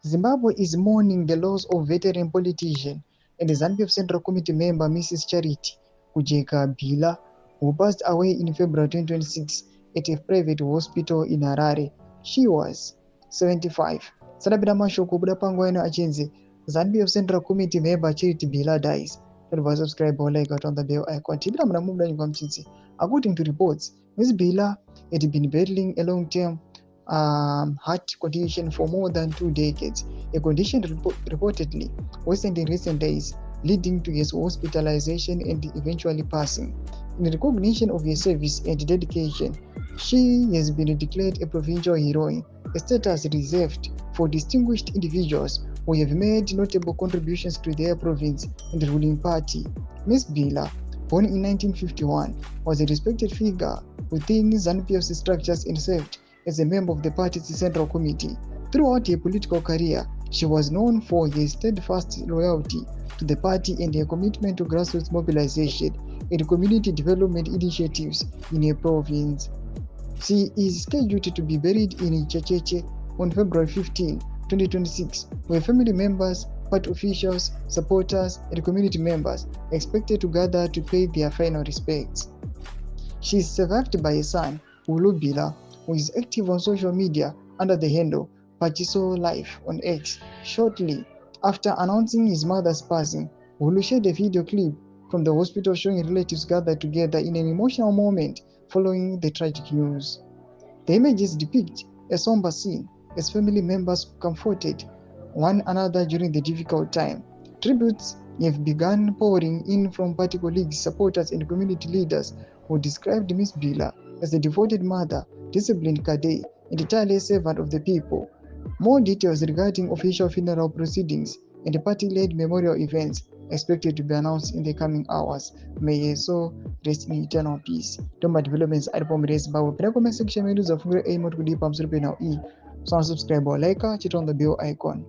Zimbabwe is mourning the loss of veteran politician and ZANU-PF Central Committee member Mrs. Charity Kujeka Bila, who passed away in February 2026 at a private hospital in Harare. She was 75. Sadabida mashoko buda pango ena achenze. ZANU-PF Central Committee member Charity Bila dies. Don't subscribe or like on the bell icon. Tibira mnamuda nyukamchinzi. According to reports, Ms. Bila had been battling a long-term heart condition for more than 2 decades, a condition reportedly worsened in recent days, leading to his hospitalization and eventually passing. In recognition of his service and dedication, she has been declared a provincial heroine, a status reserved for distinguished individuals who have made notable contributions to their province and the ruling party. Ms. Bila, born in 1951, was a respected figure within ZANU-PF's structures and served as a member of the party's Central Committee. Throughout her political career, she was known for her steadfast loyalty to the party and her commitment to grassroots mobilization and community development initiatives in her province. She is scheduled to be buried in Checheche on February 15, 2026, where family members, party officials, supporters, and community members are expected to gather to pay their final respects. She is survived by a son, Ulu Bila, who is active on social media under the handle Pachiso Life on X. Shortly after announcing his mother's passing, Ulu shared a video clip from the hospital showing relatives gathered together in an emotional moment following the tragic news. The images depict a somber scene as family members comforted one another during the difficult time. Tributes have begun pouring in from party colleagues, supporters, and community leaders who described Ms. Bila as a devoted mother, disciplined cadre, and a tireless servant of the people. More details regarding official funeral proceedings and party-led memorial events are expected to be announced in the coming hours. May her soul rest in eternal peace. Tomba developments at Pomres Bawa. Pina comment section menus of Fungre A Mod Kudipa Msurpe now E. So subscribe or like, chit on the bell icon.